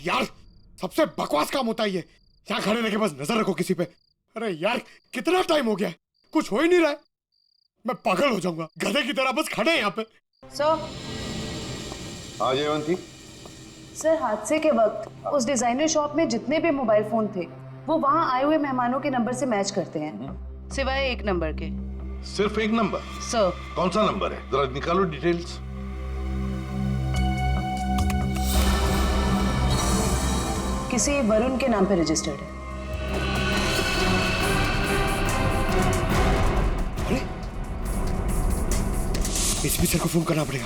यार सबसे बकवास काम होता है ये। यहाँ खड़े रह के बस नजर रखो किसी पे। अरे यार कितना टाइम हो गया है, कुछ हो ही नहीं रहा है। मैं पागल हो जाऊंगा, गधे की तरह बस खड़े हैं यहाँ पे। सर। हाँ जयवंती। सर हादसे के वक्त उस डिजाइनर शॉप में जितने भी मोबाइल फोन थे वो वहाँ आए हुए मेहमानों के नंबर से मैच करते हैं, सिवाय एक नंबर के। सिर्फ एक नंबर? सर। कौन सा नंबर है, जरा निकालो डिटेल्स। किसी वरुण के नाम पे रजिस्टर्ड है। अरे एसपी सर को फोन करना पड़ेगा।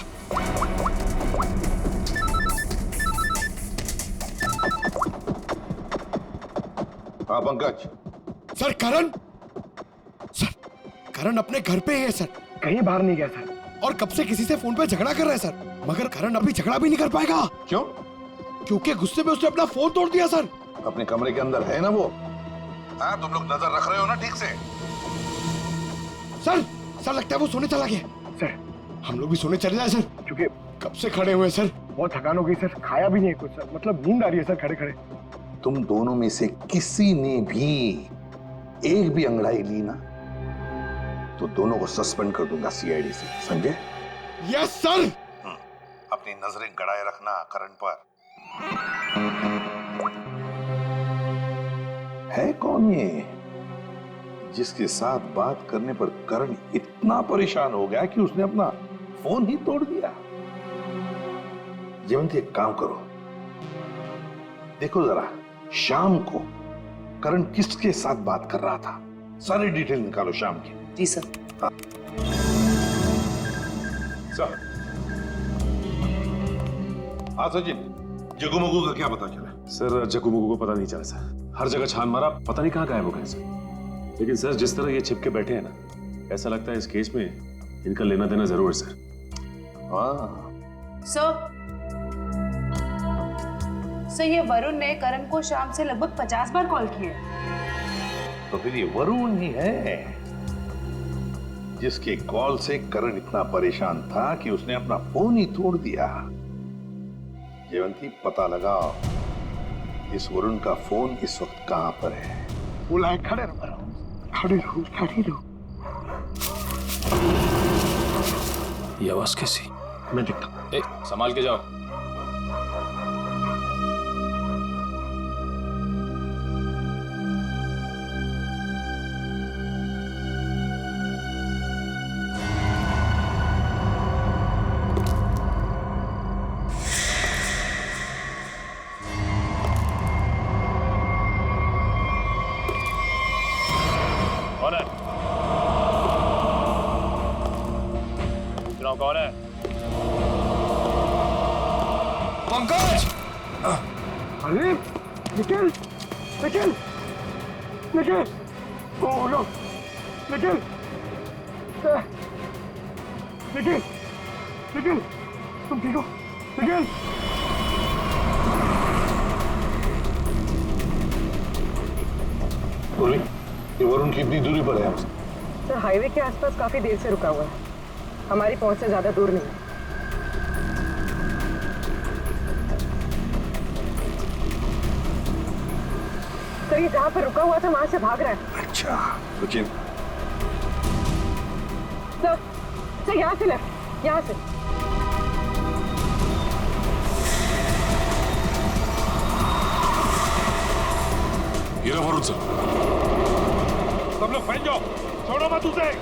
हाँ पंकज। सर करण, सर करण अपने घर पे ही है सर, कहीं बाहर नहीं गया सर। और कब से किसी से फोन पे झगड़ा कर रहा है सर, मगर करण अभी झगड़ा भी नहीं कर पाएगा। क्यों? क्योंकि गुस्से में उसने अपना फोन तोड़ दिया सर। अपने कमरे के अंदर है ना वो? हाँ तुम लोग नजर रख रहे हो ना ठीक से? सर लगता है वो सोने चला गया। सर हम लोग भी सोने चले जाए सर, क्योंकि कब से खड़े हुए सर, बहुत थकान हो गई सर, खाया भी नहीं कुछ सर, मतलब नींद आ रही है सर खड़े खड़े। तुम दोनों में से किसी ने भी एक भी अंगड़ाई ली ना तो दोनों को सस्पेंड कर दूंगा सीआईडी से, समझे? Yes sir. अपनी नजरें गड़ाए रखना करण पर। है कौन ये जिसके साथ बात करने पर करण इतना परेशान हो गया कि उसने अपना फोन ही तोड़ दिया? जयवंती एक काम करो, देखो जरा शाम को करण किसके साथ बात कर रहा था, सारी डिटेल निकालो शाम की। जी सर। सर। हाँ सचिन, जगुमगु का क्या पता चला? सर जगुमगु को पता नहीं चला सर, हर जगह छान मारा, पता नहीं कहाँ गायब हो गए सर। लेकिन सर जिस तरह ये छिपके बैठे हैं ना, ऐसा लगता है इस केस में इनका लेना देना जरूर है सर। हाँ सर ये वरुण ने करण को शाम से लगभग 50 बार कॉल किए। तो फिर ये वरुण ही है जिसके कॉल से करण इतना परेशान था कि उसने अपना फोन ही तोड़ दिया। जयवंती पता लगाओ इस वरुण का फोन इस वक्त कहां पर है। बुलाए खड़े रहो, खड़े रहो, खड़े रहो। ये आवाज कैसी? मैं देखता हूं। संभाल के जाओ। कौन है? पंकज! अरे निखिल, निखिल, निखिल, ओ नो, निखिल, निखिल, निखिल, तुम ठीक हो? निखिल! बोली, ये वरुण कितनी दूरी पर है हमसे? सर हाईवे के आसपास काफी देर से रुका हुआ है, हमारी पहुंच से ज्यादा दूर नहीं है। सर ये जहां पर रुका हुआ था वहां से भाग रहा है। अच्छा सचिन। सर यहाँ से लेफ्ट, यहाँ से। ये रहा वरुण सर। सब लोग फैल जाओ, छोड़ो मत उसे।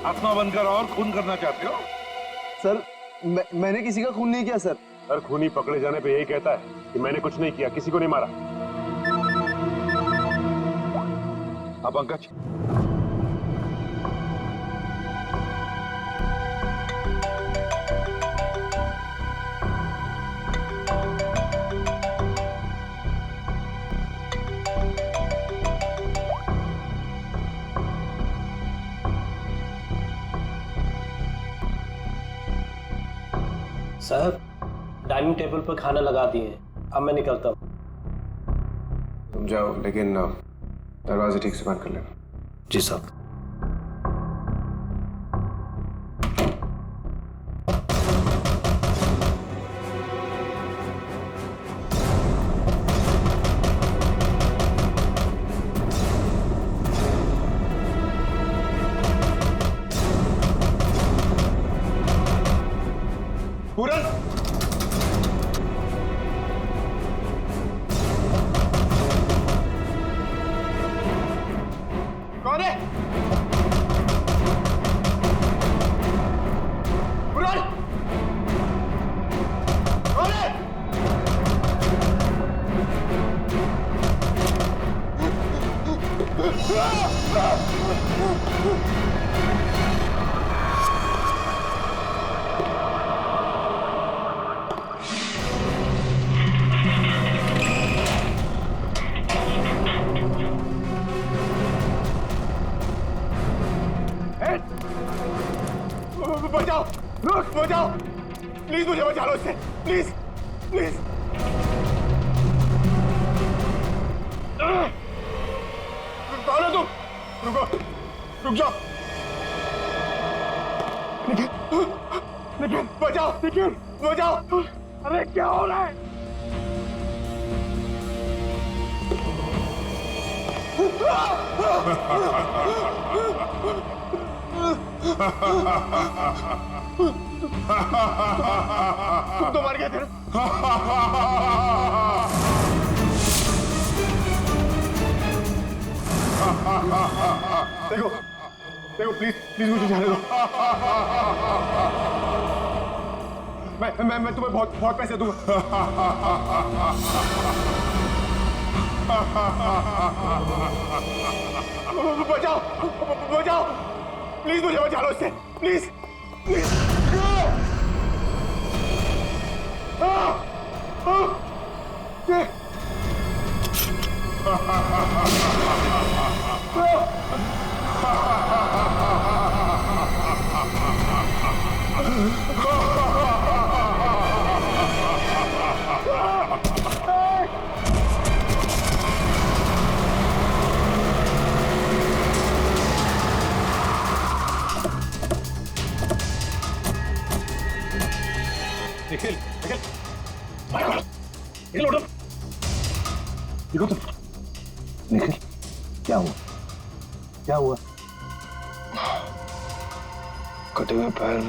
आत्मा बनकर और खून करना चाहते हो? सर मैंने किसी का खून नहीं किया सर। सर खूनी पकड़े जाने पे यही कहता है कि मैंने कुछ नहीं किया, किसी को नहीं मारा। पंकज। साहब, डाइनिंग टेबल पर खाना लगा दिए हैं, अब मैं निकलता हूँ। तुम जाओ, लेकिन दरवाजे ठीक से बंद कर लेना। जी साहब। पूरन, कौन है? पूरन, कौन है? बचाओ, रुक, बचाओ, प्लीज मुझे बचा लो इससे, प्लीज, प्लीज। कौन हो तुम? रुको, रुक जाओ। निखिल, निखिल, बचाओ, निखिल, बचाओ। अरे क्या हो रहा है? तुम तो मर गए थे। देखो, देखो, प्लीज, प्लीज मुझे जाने दो। मैं तुम्हें बहुत बहुत पैसे दूंगा। बचाओ, बचाओ, प्लीज मुझे बचा लो इससे, प्लीज, प्लीज। निखिल, निखिल, निखिल, उठो, देखो तुम। निखिल, क्या हुआ? क्या हुआ? कटे हुए पैर,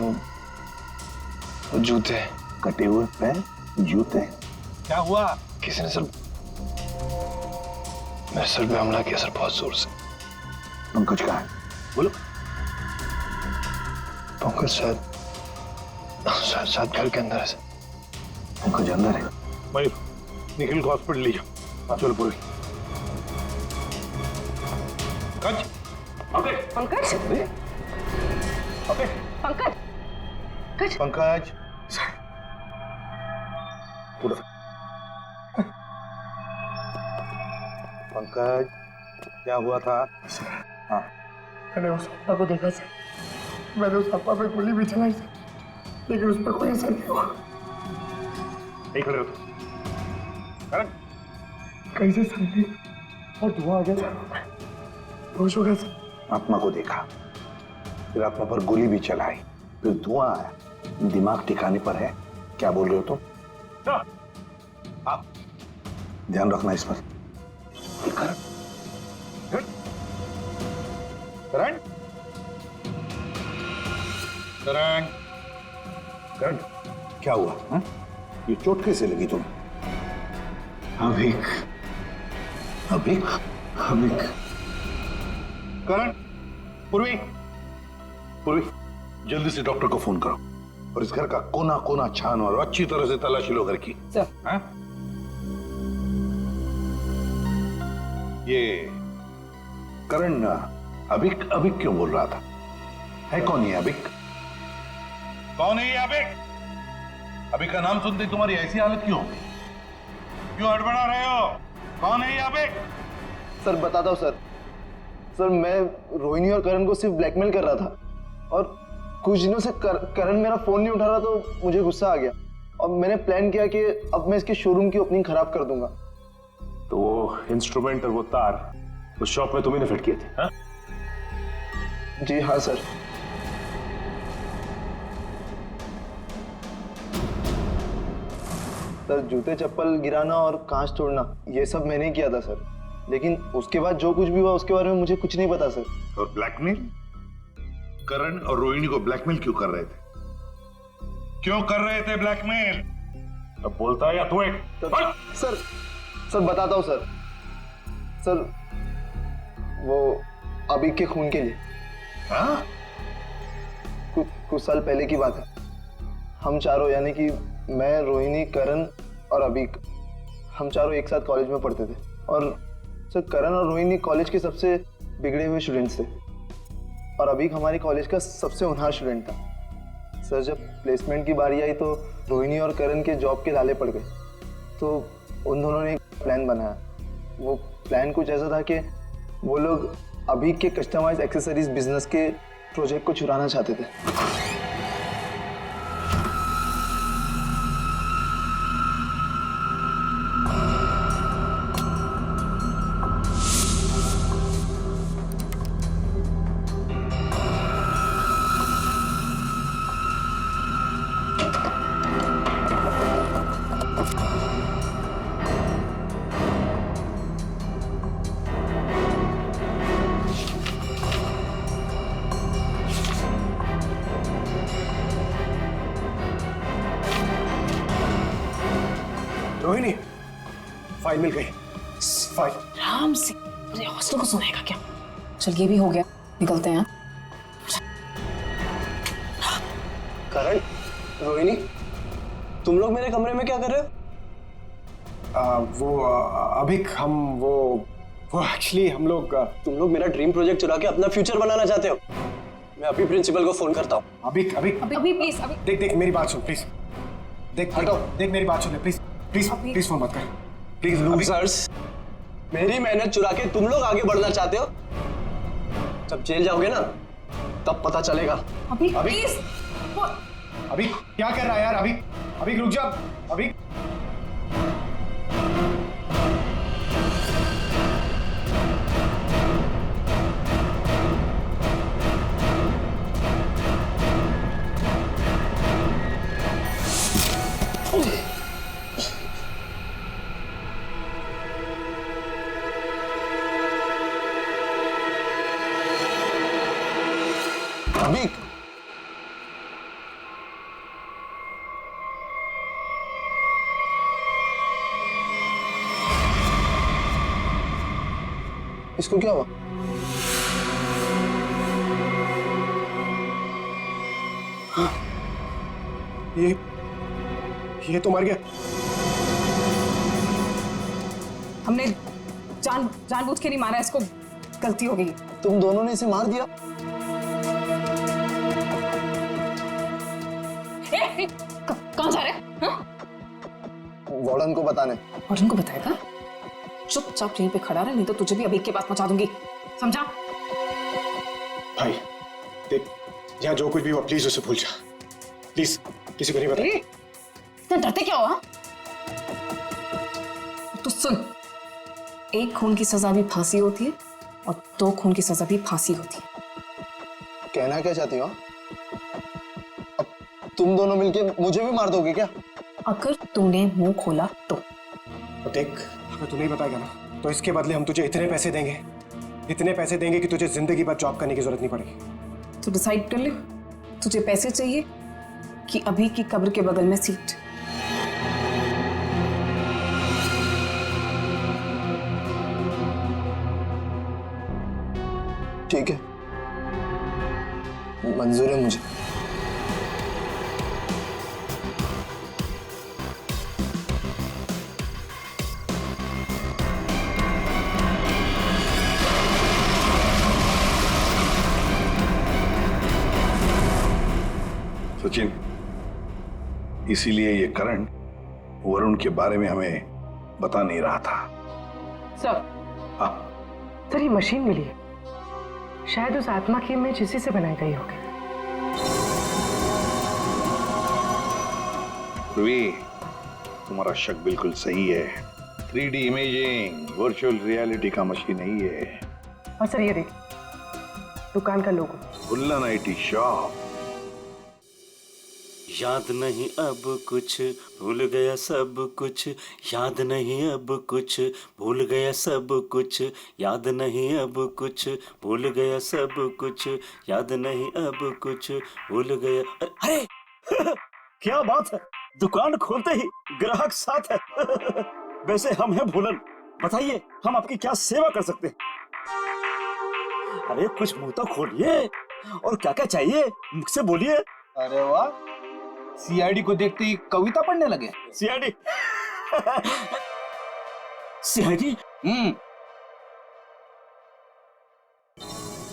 वो जूते। कटे हुए पैर, जूते, क्या हुआ? किसी ने सर मेरे सर पे हमला किया सर, बहुत जोर से। पंकज कहाँ है? बोलो। पंकज शायद घर के अंदर है सर। पंकज अंदर है? मयूर, निखिल को हॉस्पिटल ले जाओ। चलो पूरी। पंकज, पंकज, पंकज, पंकज, पूरा। पंकज, क्या हुआ था? हाँ, मैंने उस अप्पा को देखा सर। मैंने उस अप्पा पे गोली भी चलाई सर, लेकिन उस पर कोई असर नहीं हुआ। नहीं खड़े हो तुम। कैसे सर नहीं, और धुआं आ गया सर, होश हो गया सर। आत्मा को देखा, फिर आत्मा पर गोली भी चलाई, फिर धुआं आया, दिमाग ठिकाने पर है। क्या बोल रहे हो तुम? आप ध्यान रखना इस पर। करण, करण, करण, करण, क्या हुआ? हा? ये चोट कैसे लगी तुम्हें? अभिक, अभिक, अभिक। करण, पूर्वी, पूर्वी, जल्दी से डॉक्टर को फोन करो और इस घर का कोना कोना छानो और अच्छी तरह से तलाशी लो घर की। सर। हाँ? करण अभिक अभिक क्यों बोल रहा था? है कौन ये अभिक? कौन है ये अभिक? अभिक का नाम सुनते ही तुम्हारी ऐसी हालत क्यों? क्यों हड़बड़ा रहे हो? कौन है ये अभिक? सर बताता हूँ सर। सर मैं रोहिणी और करण को सिर्फ ब्लैकमेल कर रहा था और कुछ दिनों से करण मेरा फोन नहीं उठा रहा तो मुझे गुस्सा आ गया और मैंने प्लान किया कि अब मैं इसके शोरूम की ओपनिंग खराब कर दूंगा। तो वो इंस्ट्रूमेंट और वो तार उस शॉप में तुम्ही ने फिट किए थे? हाँ? जी हाँ सर। सर जूते चप्पल गिराना और कांच तोड़ना ये सब मैंने ही किया था सर, लेकिन उसके बाद जो कुछ भी हुआ उसके बारे में मुझे कुछ नहीं पता सर। और ब्लैकमेल? करण और रोहिणी को ब्लैकमेल क्यों कर रहे थे? क्यों कर रहे थे ब्लैकमेल? अब बोलता है या तू एक? सर बताता हूँ सर। सर वो अभी के खून के लिए। हाँ? कुछ साल पहले की बात है। हम चारों यानी कि मैं, रोहिणी, करण और अभिक, हम चारों एक साथ कॉलेज में पढ़ते थे और सर करण और रोहिणी कॉलेज के सबसे बिगड़े हुए स्टूडेंट्स थे और अभिक हमारे कॉलेज का सबसे होनहार स्टूडेंट था। सर जब प्लेसमेंट की बारी आई तो रोहिणी और करण के जॉब के लाले पड़ गए तो उन दोनों ने एक प्लान बनाया। वो प्लान कुछ ऐसा था कि वो लोग अभिक के कस्टमाइज एक्सेसरीज बिजनेस के प्रोजेक्ट को चुराना चाहते थे। रोहिणी, फाइल मिल गई। फाइल। आराम से पूरे हॉस्टल को सुनाएगा क्या? चल ये भी हो गया, निकलते हैं। करण, रोहिणी, तुम लोग मेरे कमरे में क्या कर रहे हो? वो अभिक हम वो एक्चुअली हम लोग तुम लोग मेरा ड्रीम प्रोजेक्ट चुरा के अपना फ्यूचर बनाना चाहते हो। मैं अभी प्रिंसिपल को फोन करता हूँ। अभिक अभी प्लीज, अभी देख मेरी बात सुन प्लीज। देख मेरी बात सुन प्लीज प्लीज फोन मत कर प्लीज। ऑफिसर्स, मेरी मेहनत चुरा के तुम लोग आगे बढ़ना चाहते हो? जब जेल जाओगे ना तब पता चलेगा। अभी प्लीज। अभिक क्या कर रहा है यार? अभिक रुक जा। अभिक अभिक इसको क्या हुआ? ये तो मर गया। हमने जानबूझ के नहीं मारा इसको, गलती हो गई। तुम दोनों ने इसे मार दिया? कहाँ जा रहे हैं? वार्डन को बताने। वार्डन को बताएगा? चुपचाप यहीं पे खड़ा रहे, नहीं तो तुझे भी अभी के पास पहुंचा दूंगी, समझा? भाई देख, यहाँ जो कुछ भी हुआ प्लीज उसे भूल जा, प्लीज। किसी को नहीं बताइए। इतना डरते क्या हुआ? तो सुन, एक खून की सजा भी फांसी होती है और 2 खून की सजा भी फांसी होती है। कहना क्या चाहती हो? अब तुम दोनों मिलके मुझे भी मार दोगे क्या? अगर तूने मुंह खोला तो। देख, अगर तू नहीं बताएगा ना तो इसके बदले हम तुझे इतने पैसे देंगे कि तुझे जिंदगी भर जॉब करने की जरूरत नहीं पड़ेगी। तो डिसाइड कर ले, तुझे पैसे चाहिए कि अभी की कब्र के बगल में सीट? ठीक है, मंजूर है मुझे। सचिन, इसीलिए ये करण वरुण के बारे में हमें बता नहीं रहा था। सर, हाँ, सर ये मशीन मिली है, शायद उस आत्मा की इमेज इसी से बनाई गई होगी। ध्रुवी, तुम्हारा शक बिल्कुल सही है। 3D इमेजिंग वर्चुअल रियलिटी का मशीन नहीं है। और सर ये देखिए, दुकान का लोगो। बुल्लन IT शॉप। याद नहीं अब कुछ, भूल गया सब कुछ, याद नहीं अब कुछ, भूल गया सब कुछ, याद नहीं अब कुछ, भूल गया सब कुछ, याद नहीं अब कुछ, भूल गया। अरे क्या बात है, दुकान खोलते ही ग्राहक साथ है। वैसे हम हैं भूलन, बताइए हम आपकी क्या सेवा कर सकते हैं? अरे कुछ मुंह तो खोलिए, और क्या क्या चाहिए मुझसे बोलिए। अरे वाह, CID को देखते ही कविता पढ़ने लगे। CID CID?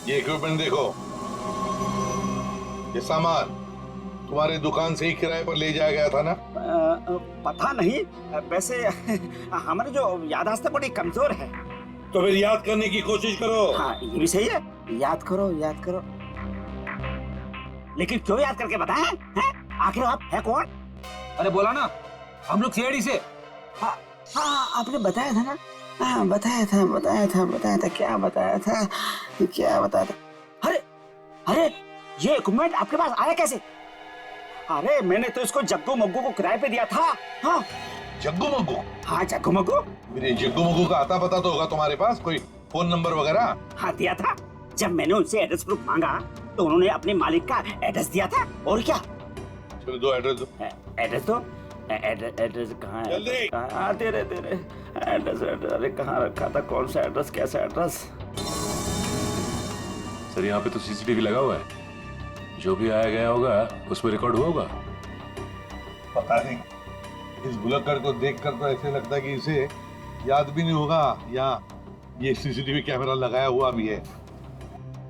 ये इक्विपमेंट देखो, ये सामान तुम्हारे दुकान से ही किराए पर ले जाया गया था ना? पता नहीं, वैसे हमारे जो याददाश्त बड़ी कमजोर है। तो फिर याद करने की कोशिश करो। हाँ ये भी सही है, याद करो याद करो। लेकिन क्यों याद करके बताएं? हैं? आखिर आप है कौन? अरे बोला ना, हम लोग CID से। हाँ आपने बताया था ना। हाँ बताया था क्या बताया था? अरे ये इक्विपमेंट आपके पास आया कैसे? अरे मैंने तो इसको जग्गू मग्गू को किराए पे दिया था। हाँ जग्गू मग्गू? हाँ जग्गू मग्गू। मेरे जग्गू मग्गू का आता पता तो होगा तुम्हारे पास, कोई फोन नंबर वगैरह? हाँ दिया था। जब मैंने उनसे एड्रेस प्रूफ मांगा तो उन्होंने अपने मालिक का एड्रेस दिया था। और क्या? चलो दो एड्रेस दो। एड्रेस दो। एड्रेस कहाँ है? जल्दी। हाँ दे रहे एड्रेस। अरे कहाँ रखा था, कौन सा एड्रेस, कैसा एड्रेस? सर यहाँ पे तो CCTV लगा हुआ है, जो भी आया गया होगा उसमें रिकॉर्ड हुआ होगा। पता नहीं, इस बुलक्कड़ को देखकर तो ऐसे लगता है कि इसे याद भी नहीं होगा, या ये CCTV कैमरा लगाया हुआ भी है।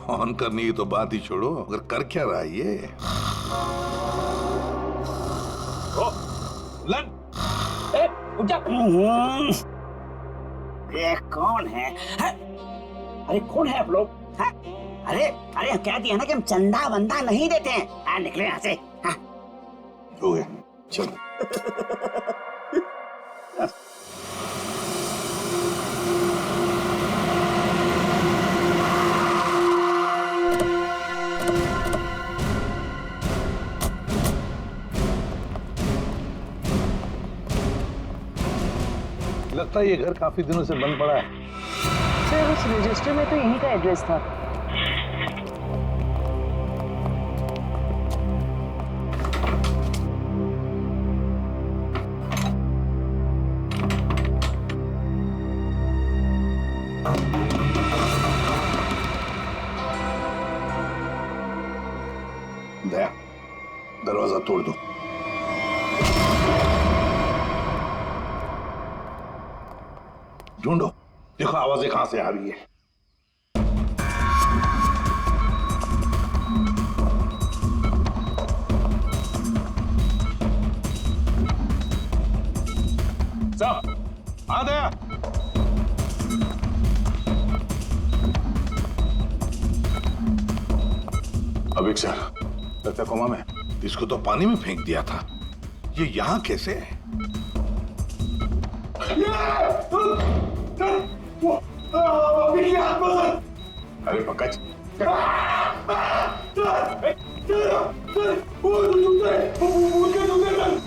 ऑन करने की तो बात ही छोड़ो, अगर कर क्या रहा है ये? लन! ये कौन है? अरे कौन है आप लोग? अरे कह दिया ना कि हम चंदा वंदा नहीं देते हैं। निकले यहाँ से। हो गया, चलो। लगता है ये घर काफी दिनों से बंद पड़ा है। सर उस रजिस्टर में तो यहीं का एड्रेस था। दया, दरवाजा तोड़ दो। ढूंढो, देखो आवाजें कहां से आ रही है। सब आ दया। अभिक सर, लगता कोमा में। इसको तो पानी में फेंक दिया था, ये यहां कैसे है? अरे पकड़।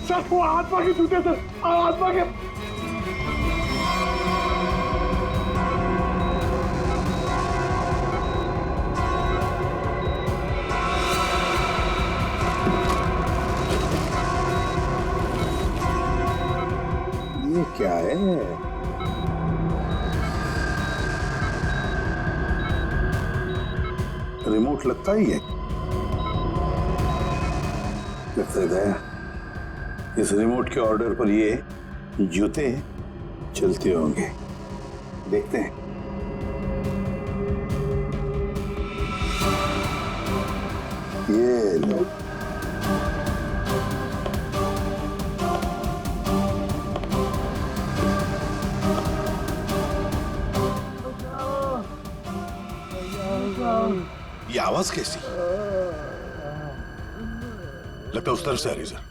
सर वो आत्मा के जूते सर, आत्मा के। ये क्या है? रिमोट लगता ही है। लगता है इस रिमोट के ऑर्डर पर ये जूते चलते होंगे, देखते हैं। ये लो। आवाज कैसी? लगता है उस तरफ से आ रही सर।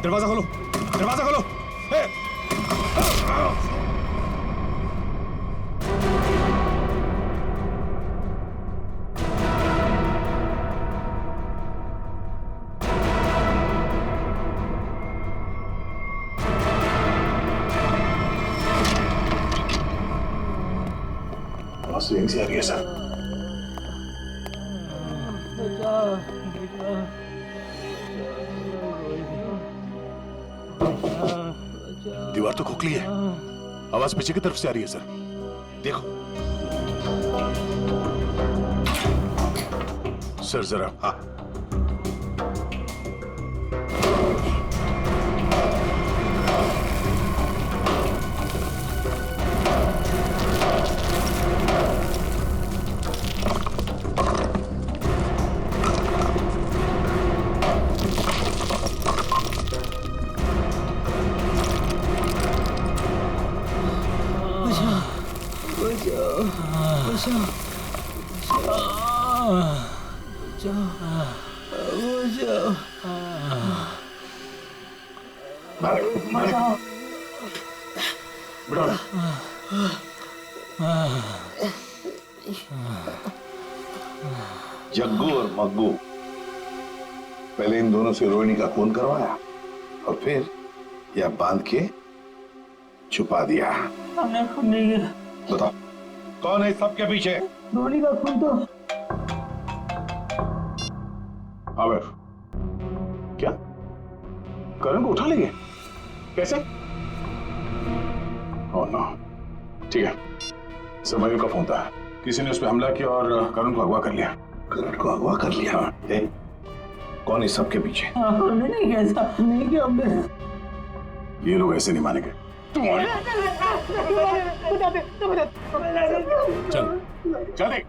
दरवाजा खोलो, दरवाजा खोलो। आवाज तो यहीं से आ रही है सर। दीवार तो खोखली है, आवाज पीछे की तरफ से आ रही है सर। देखो सर जरा। हाँ जग्गू और मग्गू, पहले इन दोनों से रोहिणी का खून करवाया और फिर यह बांध के छुपा दिया। हमने खून नहीं किया। बताओ कौन है इस सब के पीछे? रोहिणी का खून तो आवेश, क्या करण को उठा लेंगे? कैसे? Oh no. ठीक है, समयो का फोन था, किसी ने उस पर हमला किया और करण को अगवा कर लिया। करण को अगवा कर लिया? कौन इस सब के पीछे? हमने नहीं किया, ऐसा नहीं किया हमने। ये लोग ऐसे नहीं मानेंगे। चल चल देख।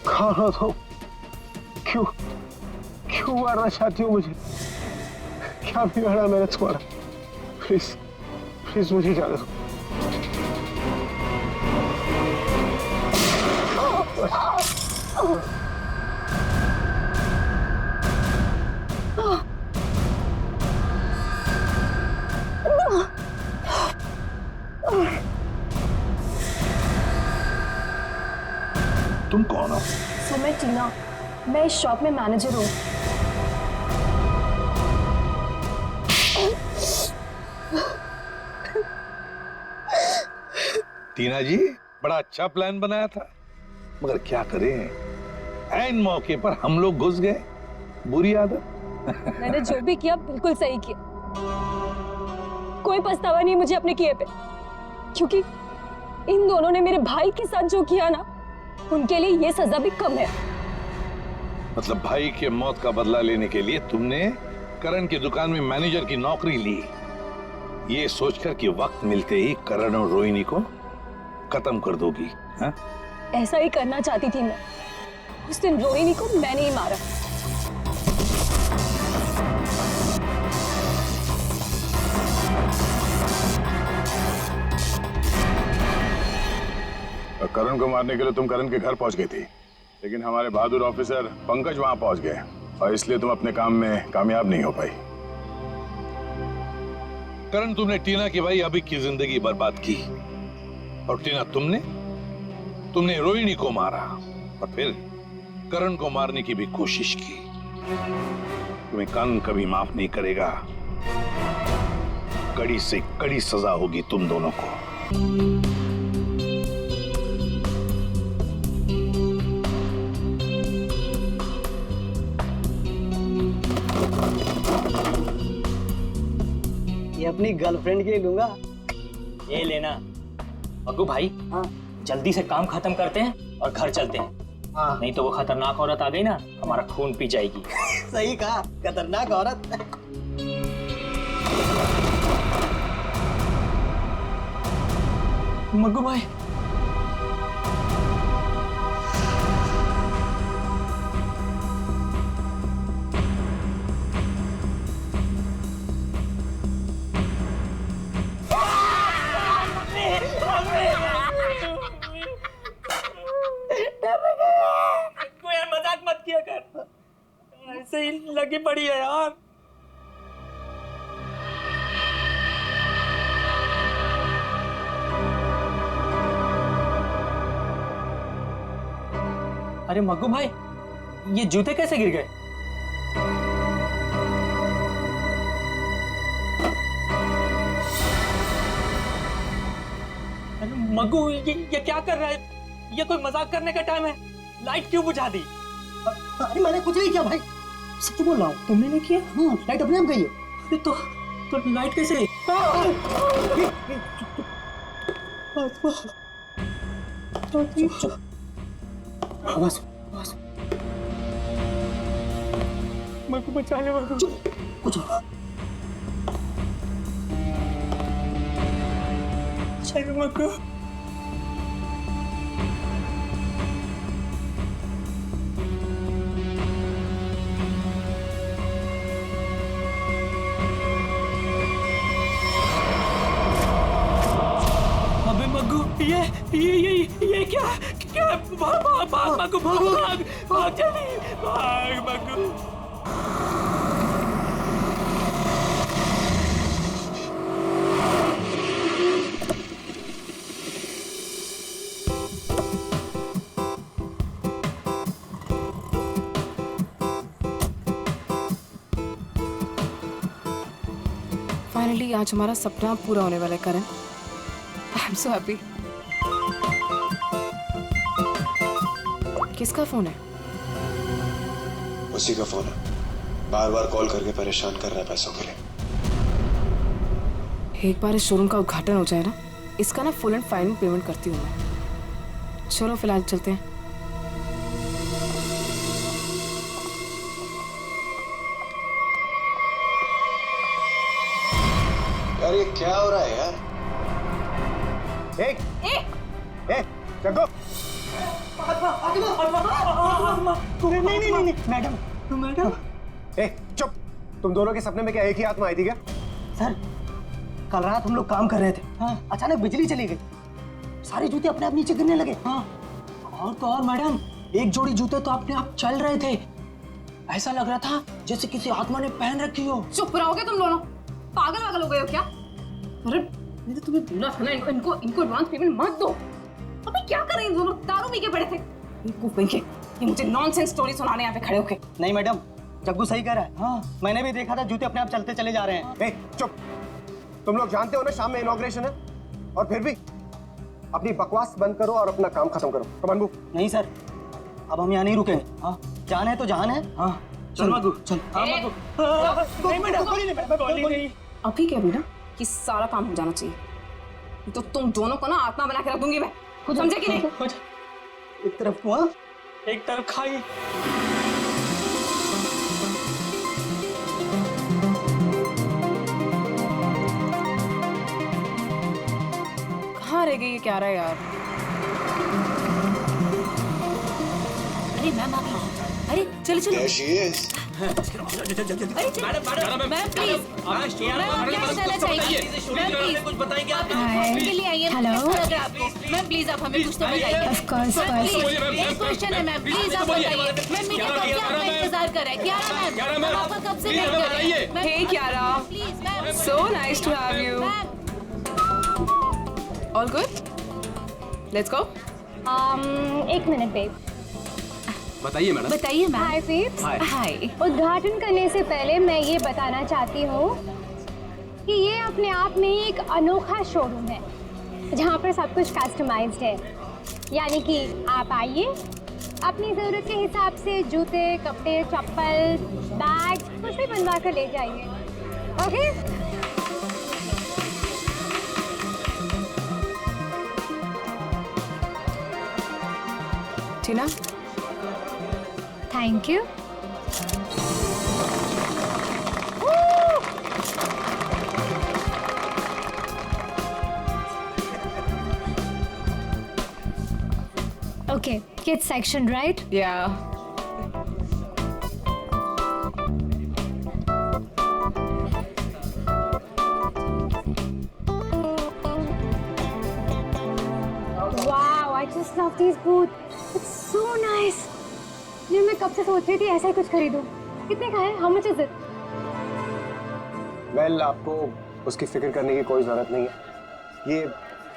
खाना तो क्यों मारना चाहती हो मुझे? क्या बिगाड़ा मैंने तुम्हारा? प्लीज मुझे जाने दो। तुम कौन हो? सर मैं टीना, मैं इस शॉप में मैनेजर हूँ। टीना जी, बड़ा अच्छा प्लान बनाया था, मगर क्या करें, ऐन मौके पर हम लोग घुस गए। बुरी आदत। मैंने जो भी किया बिल्कुल सही किया, कोई पछतावा नहीं मुझे अपने किए पे, क्योंकि इन दोनों ने मेरे भाई के साथ जो किया ना, उनके लिए ये सजा भी कम है। मतलब भाई के मौत का बदला लेने के लिए तुमने करण की दुकान में मैनेजर की नौकरी ली, ये सोचकर कि वक्त मिलते ही करण और रोहिणी को खत्म कर दोगी? हा? ऐसा ही करना चाहती थी मैं। उस दिन रोहिणी को मैंने ही मारा। करण को मारने के लिए तुम करण के घर पहुंच गई थी, लेकिन हमारे बहादुर ऑफिसर पंकज वहां पहुंच गए और इसलिए तुम अपने काम में कामयाब नहीं हो पाई। करण, तुमने टीना की भाई अभी की जिंदगी बर्बाद की, और टीना तुमने तुमने रोहिणी को मारा और फिर करण को मारने की भी कोशिश की। तुम्हें कानून कभी माफ नहीं करेगा। कड़ी से कड़ी सजा होगी तुम दोनों को। ये अपनी गर्लफ्रेंड के लिए लूंगा। ये लेना। मग्गू भाई, हाँ जल्दी से काम खत्म करते हैं और घर चलते हैं। हाँ नहीं तो वो खतरनाक औरत आ गई ना, हमारा खून पी जाएगी। सही कहा, खतरनाक औरत। मग्गू भाई, यार मजाक मत किया कर, ऐसे ही लगी पड़ी है यार। अरे मग्गू भाई, ये जूते कैसे गिर गए? अरे मग्गू, ये क्या कर रहा है? ये कोई मजाक करने का टाइम है? लाइट क्यों बुझा दी? अरे मैंने कुछ नहीं किया भाई, सच बोल रहा हूँ। तुमने नहीं किया? हाँ, लाइट अपने आप गई है। अरे तो लाइट कैसे? आवाज मग्गू बचा ले मग्गू। कुछ अरे मग्गू, अबे मग्गू, ये क्या? भाग मग्गू, भाग जल्दी, भाग मग्गू। फाइनली आज हमारा सपना पूरा होने वाला है Karan. I am so happy. किसका फोन है? उसी का फोन है, बार बार कॉल करके परेशान कर रहा है पैसों के लिए। एक बार इस शोरूम का उद्घाटन हो जाए ना, इसका ना फुल एंड फाइनल पेमेंट करती हूँ मैं। चलो फिलहाल चलते हैं। यार ये क्या हो रहा है यार? जग्गू, नहीं मैडम। चुप। तुम दोनों के सपने में क्या एक ही आत्मा आई थी क्या? सर, कल रात हम लोग काम कर रहे थे। हाँ। अचानक बिजली चली गई, सारे जूते अपने आप नीचे गिरने लगे। हाँ। और तो और मैडम, एक जोड़ी जूते तो अपने आप चल रहे थे। ऐसा लग रहा था जैसे किसी आत्मा ने पहन रखी हो। चुप रहोगे तुम दोनों? पागल हो गए हो क्या? अरे मैंने तो तुम्हें बोला था ना, इनको एडवांस पेमेंट मत दो। अबे क्या कर रहे हैं दोनों? दारू पी के पड़े थे। ये मुझे नॉनसेंस स्टोरी सुनाने यहाँ पे खड़े होके। नहीं मैडम, जग्गू सही कह रहा है। हाँ, मैंने भी देखा था, जूते अपने आप चलते चले जा रहे हैं। चुप। तुम लोग जानते हो ना शाम में इनॉग्रेशन है, और फिर भी अपनी बकवास बंद करो और अपना काम खत्म करो। कमान बुक। नहीं सर, अब हम यहाँ नहीं रुकेंगे। हाँ, जान है तो जान है। हाँ चल मग्गू, चल। अभी क्या ना कि सारा काम हो जाना चाहिए, तो तुम दोनों को ना आत्मा बना के रख दूंगी मैं। समझे कि नहीं? एक तरफ कुआं, एक तरफ खाई। कहाँ रह गई ये क्या रहा है यार? अरे मैम आ गई। अरे चलो चलो। There she is. Ma'am please, ma'am क्या बताना चाहिए? मैम प्लीज कुछ बताएंगे आप? के लिए आइए। हेलो मैम, प्लीज आप हमें कुछ तो बताइए। ऑफ कोर्स एक क्वेश्चन है मैम, प्लीज आप बताइए। मैम मीडिया कब से आपका इंतजार कर रहा है? क्यारा मैम, आपका कब से वेट कर रहे हैं? Hey Kiara, please ma'am. So nice to have you. All good? Let's go. एक मिनट बेब। बताइए मैडम। बताइए मैम। हाय बेब्स। हाय। उद्घाटन करने से पहले मैं ये बताना चाहती हूँ कि ये अपने आप में एक अनोखा शोरूम है जहाँ पर सब कुछ कस्टमाइज्ड है। यानी कि आप आइए, अपनी ज़रूरत के हिसाब से जूते, कपड़े, चप्पल, बैग कुछ भी बनवा कर ले जाइए। Okay? Tina, thank you. Okay, kids section, right? Yeah. Wow, I just love these boots. It's so nice. ये मैं कब से सोच रही थी ऐसा ही कुछ खरीदूं। कितने का है? How much is it? Well, आपको उसकी फिक्र करने की कोई जरूरत नहीं है। ये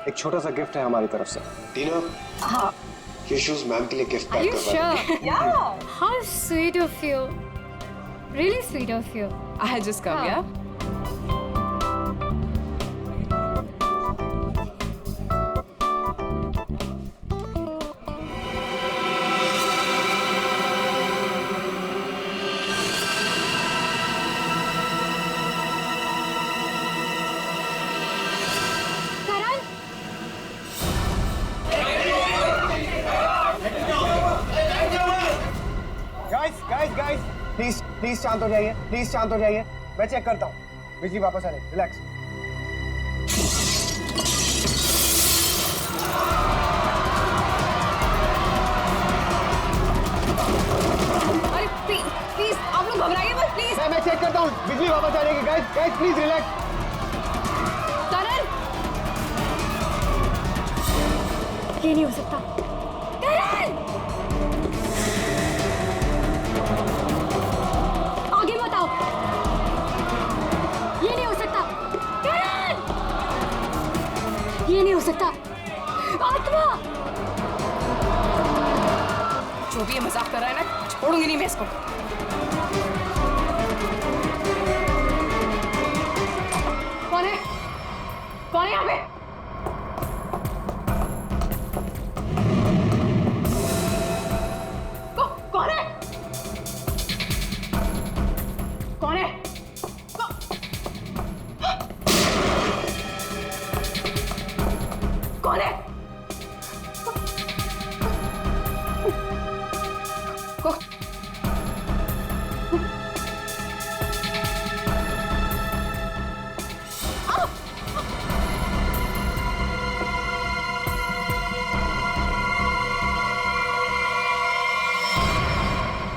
एक छोटा सा गिफ्ट है हमारी तरफ से। टीना, हाँ। ये शूज मैम के लिए गिफ्ट Are पैक you करवा sure? Yeah. How sweet of you. Really sweet of you. I had just come, yeah? Guys, please शांत हो जाइए, प्लीज शांत हो जाइए। मैं चेक करता हूँ, बिजली वापस आ रही, रिलैक्स। अरे प्लीज आप लोग घबराइए मत, प्लीज। मैं चेक करता हूँ, बिजली वापस आ जाएगी। Guys please relax. करण, ये नहीं हो सकता। करण! आगे मत आओ। ये नहीं हो सकता। करण! ये नहीं हो सकता। आत्मा! जो भी ये मजाक कर रहा है ना, छोड़ूंगी नहीं मैं इसको। कौन है? कौन है यहाँ पे? कौन है? कौन है? कौन है?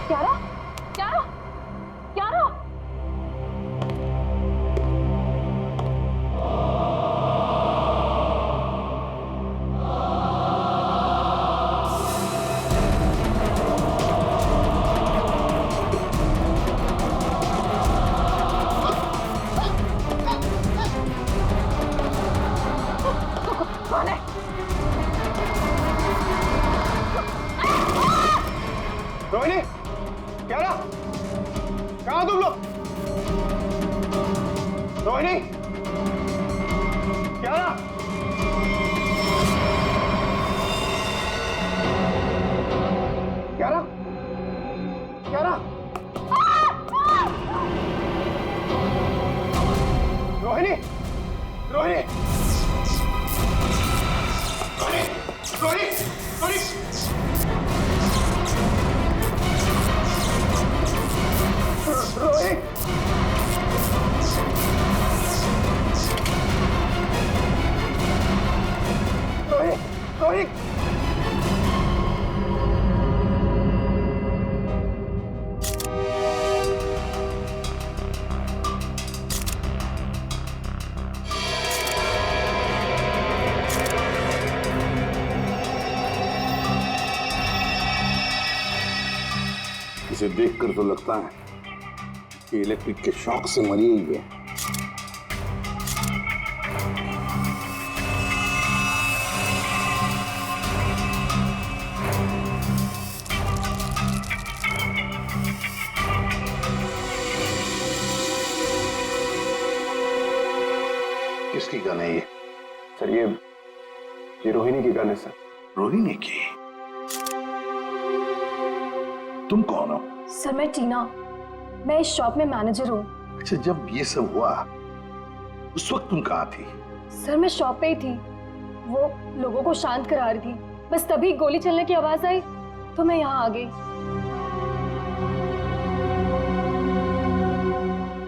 क्यारा? क्यारा? क्यारा? कौन है? रोहिणी, क्यारा, कहाँ तुम लोग? रोहिणी, क्यारा, क्यारा, क्यारा, रोहिणी, रोहिणी, रोहिणी, रोहिणी, रोहिणी, रोहिणी, रोहिणी, इसे देखकर तो लगता है कि इलेक्ट्रिक के शॉक से मरी हुई है। गन है ये? सर ये रोहिणी की गन है सर। रोहिणी की? तुम कौन हो? सर मैं टीना, मैं इस शॉप में मैनेजर हूँ। अच्छा, जब ये सब हुआ उस वक्त तुम कहाँ थी? सर मैं शॉप पे ही थी, वो लोगों को शांत करा रही थी। बस तभी गोली चलने की आवाज आई तो मैं यहाँ आ गई।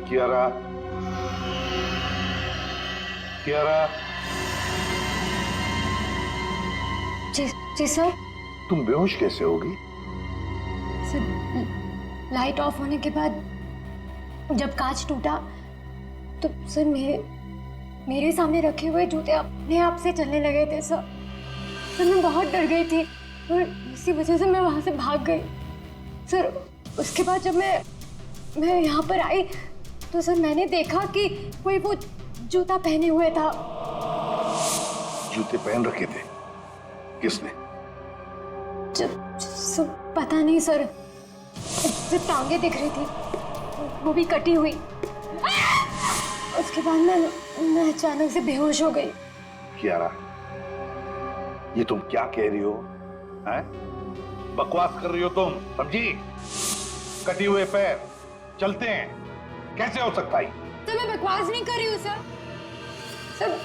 कियारा, कियारा। जी सर। तुम बेहोश कैसे होगी? सर लाइट ऑफ होने के बाद जब कांच टूटा तो सर मेरे सामने रखे हुए जूते अपने आप से चलने लगे थे सर। मैं बहुत डर गई थी और इसी वजह से मैं वहां से भाग गई सर। उसके बाद जब मैं यहाँ पर आई तो सर मैंने देखा कि कोई वो जूता पहने हुए था। जूते पहन रखे थे? किसने? सब पता नहीं सर, सिर्फ टांगे दिख रही थी, वो भी कटी हुई। उसके बाद मैं अचानक से बेहोश हो गई। कियारा, ये तुम क्या कह रही हो? हैं? बकवास कर रही हो तुम, समझी? कटी हुए पैर चलते हैं, कैसे हो सकता है? तो मैं बकवास नहीं कर रही हूँ सर। सर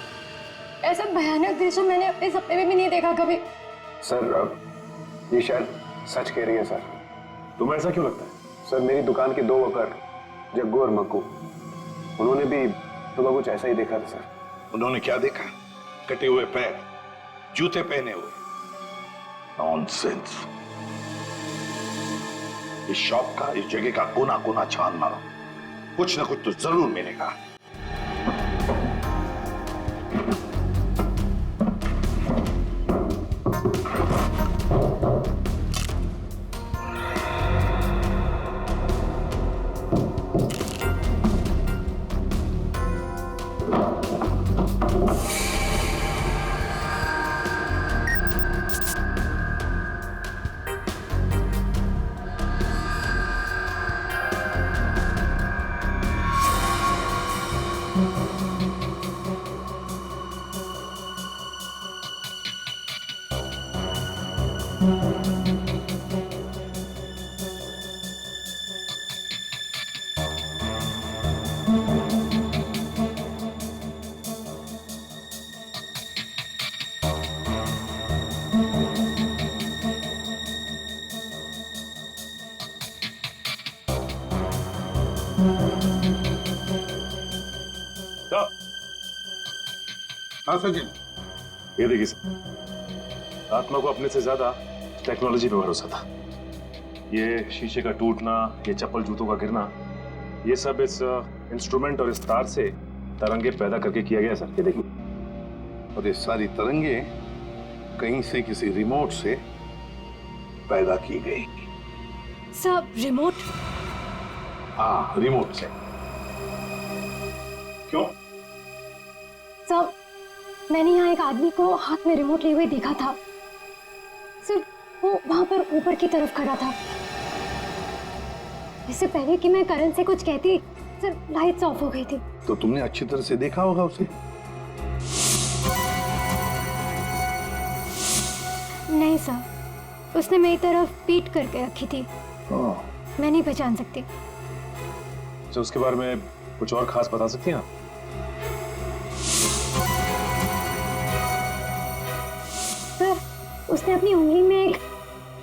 ऐसा भयानक दृश्य मैंने अपने सपने में भी नहीं देखा कभी। सर ये शायद सच कह रही है सर। तुम्हें ऐसा क्यों लगता है? सर मेरी दुकान के 2 वर्कर जग्गू और मक्कू, उन्होंने भी सुबह कुछ ऐसा ही देखा था सर। उन्होंने क्या देखा? कटे हुए पैर, जूते पहने हुए? नॉनसेंस। इस शॉप का, इस जगह का कोना कोना छान मारो, कुछ ना कुछ तो जरूर मिलेगा। हाँ सचिन। ये देखिए सर, आत्मा को अपने से ज्यादा टेक्नोलॉजी पे भरोसा था। ये शीशे का टूटना, ये चप्पल जूतों का गिरना, ये सब इस इंस्ट्रूमेंट और इस तार से तरंगे पैदा करके किया गया सर। ये देखिए। और ये सारी तरंगे कहीं से, किसी रिमोट से पैदा की गई। Sir remote? हाँ, रिमोट से। क्यों? सर मैंने यहाँ एक आदमी को हाथ में रिमोट लिए हुए देखा था सर। वो वहां पर ऊपर की तरफ खड़ा था। इससे पहले कि मैं करण से कुछ कहती सर, लाइट्स ऑफ हो गई थी। तो तुमने अच्छी तरह से देखा होगा उसे? नहीं सर, उसने मेरी तरफ पीठ करके रखी थी। मैं नहीं पहचान सकती। तो उसके बारे में कुछ और खास बता सकती हैं आप? सर उसने अपनी उंगली में एक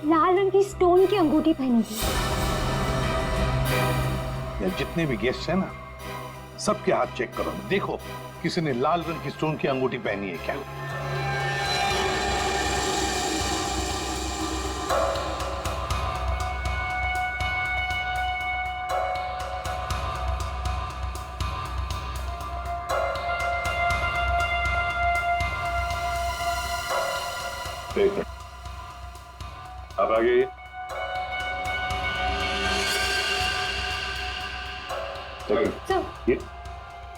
लाल रंग की स्टोन की अंगूठी पहनी थी। या जितने भी गेस्ट हैं ना, सबके हाथ चेक करो, देखो किसी ने लाल रंग की स्टोन की अंगूठी पहनी है क्या? अब आगे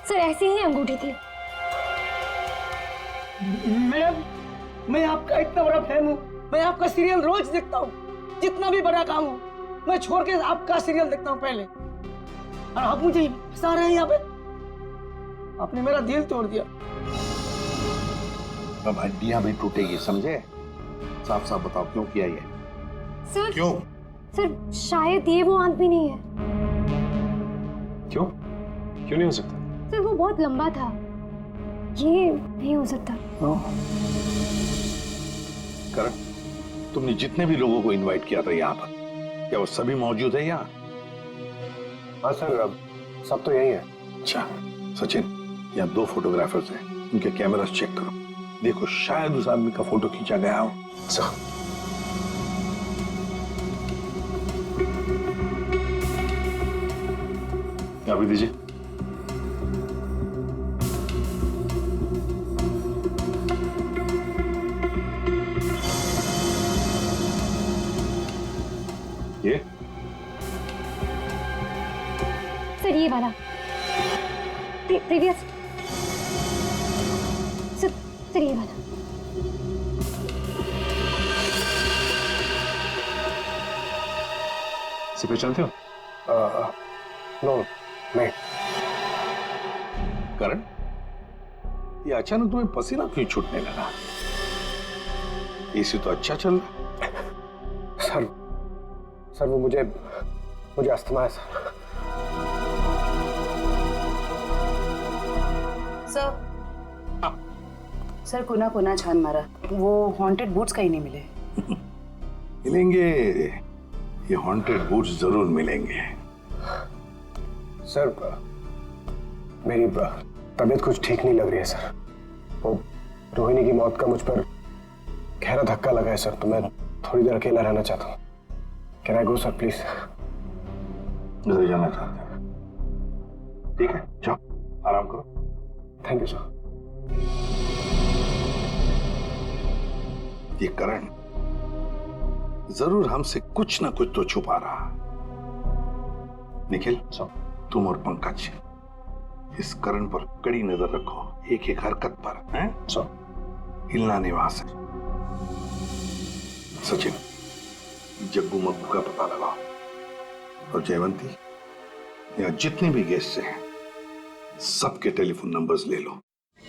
सर ऐसी ही अंगूठी थी। मैडम, मैं आपका इतना बड़ा फैन हूँ। मैं आपका सीरियल रोज देखता हूँ, जितना भी बड़ा काम हो मैं छोड़ के आपका सीरियल देखता हूँ पहले। और आप मुझे फंसा रहे हैं यहाँ पे। आपने मेरा दिल तोड़ दिया। अब हड्डियां भी टूटेगी, समझे? साफ साफ बताओ क्यों किया ये? सर क्यों? सर शायद ये वो आदमी नहीं है। क्यों? क्यों नहीं हो सकता? सर वो बहुत लंबा था, ये नहीं हो सकता। करण, तुमने जितने भी लोगों को इनवाइट किया था यहाँ पर, क्या वो सभी मौजूद है यहाँ? हाँ सर, अब सब तो यही है। अच्छा सचिन, यहाँ 2 फोटोग्राफर्स हैं, उनके कैमरास चेक करो, देखो शायद उस आदमी का फोटो खींचा गया हो। अभी दीजिए। ये सर ये वाला प्रीवियस सर ये वाला। इसे पहचानते हो? नो नहीं। करण, ये अचानक तुम्हें पसीना क्यों छूटने लगा? एसी तो अच्छा चल रहा। सर वो मुझे अस्थमा है सर। सर कोना कोना छान मारा, वो हॉन्टेड बूट्स कहीं नहीं मिले। मिलेंगे, ये हॉन्टेड बूट्स जरूर मिलेंगे। सर मेरी तबीयत कुछ ठीक नहीं लग रही है सर। वो रोहिणी की मौत का मुझ पर गहरा धक्का लगा है सर, तो मैं थोड़ी देर अकेला रहना चाहता हूँ। Can I go sir please? घर जाना चाहते हैं? ठीक है, जाओ आराम करो। Thank you sir. ये करण जरूर हमसे कुछ ना कुछ तो छुपा रहा। निखिल, तुम और पंकज इस करण पर कड़ी नजर रखो, एक एक हरकत पर, हैं? हिलना नहीं वहां से। सचिन, जग्गू मग्गू का पता लगाओ, और जयवंती, यहाँ जितने भी गेस्ट हैं सबके टेलीफोन नंबर्स ले लो।